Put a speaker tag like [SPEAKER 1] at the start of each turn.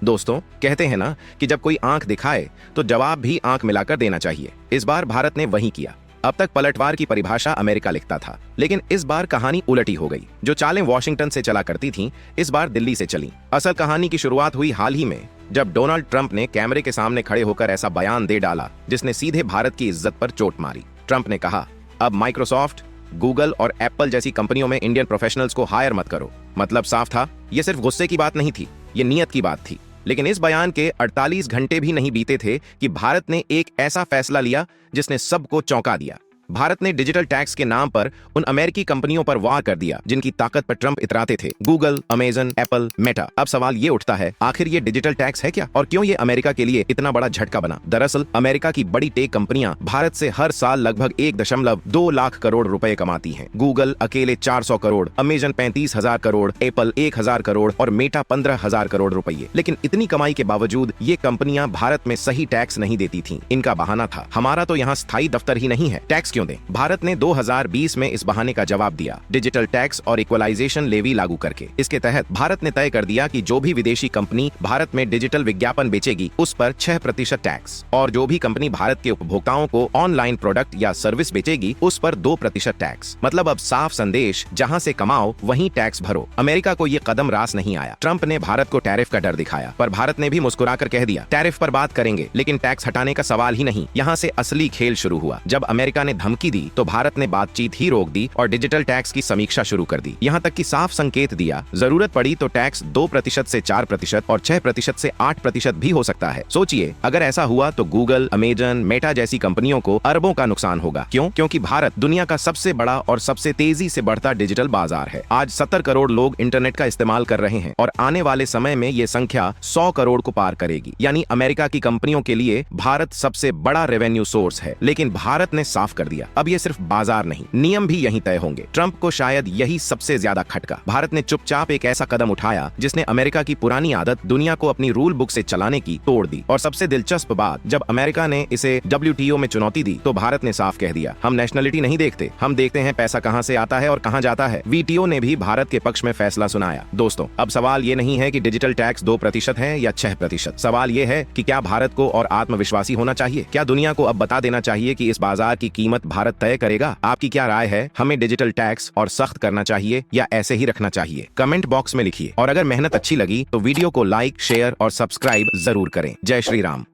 [SPEAKER 1] दोस्तों, कहते हैं ना कि जब कोई आंख दिखाए तो जवाब भी आंख मिलाकर देना चाहिए। इस बार भारत ने वही किया। अब तक पलटवार की परिभाषा अमेरिका लिखता था, लेकिन इस बार कहानी उलटी हो गई। जो चालें वॉशिंगटन से चला करती थीं, इस बार दिल्ली से चली। असल कहानी की शुरुआत हुई हाल ही में, जब डोनाल्ड ट्रंप ने कैमरे के सामने खड़े होकर ऐसा बयान दे डाला जिसने सीधे भारत की इज्जत पर चोट मारी। ट्रंप ने कहा, अब माइक्रोसॉफ्ट, गूगल और एप्पल जैसी कंपनियों में इंडियन प्रोफेशनल्स को हायर मत करो। मतलब साफ था, ये सिर्फ गुस्से की बात नहीं थी, ये नियत की बात थी। लेकिन इस बयान के 48 घंटे भी नहीं बीते थे कि भारत ने एक ऐसा फैसला लिया जिसने सबको चौंका दिया। भारत ने डिजिटल टैक्स के नाम पर उन अमेरिकी कंपनियों पर वार कर दिया जिनकी ताकत पर ट्रंप इतराते थे। Google, Amazon, Apple, Meta. अब सवाल ये उठता है, आखिर ये डिजिटल टैक्स है क्या, और क्यों ये अमेरिका के लिए इतना बड़ा झटका बना? दरअसल अमेरिका की बड़ी टेक कंपनियां भारत से हर साल लगभग 1.2 लाख करोड़ रुपए कमाती हैं। गूगल अकेले 400 करोड़, अमेजन 35,000 करोड़, एप्पल 1,000 करोड़ और मेटा 15,000 करोड़ रुपये। लेकिन इतनी कमाई के बावजूद ये कंपनियां भारत में सही टैक्स नहीं देती थीं। इनका बहाना था, हमारा तो यहाँ स्थायी दफ्तर ही नहीं है, टैक्स क्यों दें? भारत ने 2020 में इस बहाने का जवाब दिया, डिजिटल टैक्स और इक्वलाइजेशन लेवी लागू करके। इसके तहत भारत ने तय कर दिया कि जो भी विदेशी कंपनी भारत में डिजिटल विज्ञापन बेचेगी उस पर 6% टैक्स, और जो भी कंपनी भारत के उपभोक्ताओं को ऑनलाइन प्रोडक्ट या सर्विस बेचेगी उस पर 2% टैक्स। मतलब अब साफ संदेश, जहां से कमाओ वहीं टैक्स भरो। अमेरिका को ये कदम रास नहीं आया। ट्रंप ने भारत को टैरिफ का डर दिखाया, पर भारत ने भी मुस्कुराकर कह दिया, टैरिफ पर बात करेंगे, लेकिन टैक्स हटाने का सवाल ही नहीं। यहाँ से असली खेल शुरू हुआ। जब अमेरिका ने धमकी दी तो भारत ने बातचीत ही रोक दी और डिजिटल टैक्स की समीक्षा शुरू कर दी। यहाँ तक कि साफ संकेत दिया, जरूरत पड़ी तो टैक्स 2% से 4% और 6% से 8% भी हो सकता है। सोचिए, अगर ऐसा हुआ तो गूगल, अमेजन, मेटा जैसी कंपनियों को अरबों का नुकसान होगा। क्यों? क्योंकि भारत दुनिया का सबसे बड़ा और सबसे तेजी से बढ़ता डिजिटल बाजार है। आज 70 करोड़ लोग इंटरनेट का इस्तेमाल कर रहे हैं और आने वाले समय में ये संख्या 100 करोड़ को पार करेगी। यानी अमेरिका की कंपनियों के लिए भारत सबसे बड़ा रेवेन्यू सोर्स है। लेकिन भारत ने साफ कर दिया, अब ये सिर्फ बाजार नहीं, नियम भी यहीं तय होंगे। ट्रंप को शायद यही सबसे ज्यादा खटका। भारत ने चुपचाप एक ऐसा कदम उठाया जिसने अमेरिका की पुरानी आदत दुनिया को अपनी रूल बुक से चलाने की तोड़ दी। और सबसे दिलचस्प बात, जब अमेरिका ने इसे WTO में चुनौती दी तो भारत ने साफ कह दिया, हम नेशनलिटी नहीं देखते, हम देखते हैं पैसा कहां से आता है और कहां जाता है। WTO ने भी भारत के पक्ष में फैसला सुनाया। दोस्तों, अब सवाल ये नहीं है कि डिजिटल टैक्स 2% है या 6%। सवाल ये है कि क्या भारत को और आत्मविश्वासी होना चाहिए? क्या दुनिया को अब बता देना चाहिए कि इस बाजार की कीमत भारत तय करेगा? आपकी क्या राय है? हमें डिजिटल टैक्स और सख्त करना चाहिए या ऐसे ही रखना चाहिए? कमेंट बॉक्स में लिखिए। और अगर मेहनत अच्छी लगी तो वीडियो को लाइक, शेयर और सब्सक्राइब जरूर करें। जय श्री राम।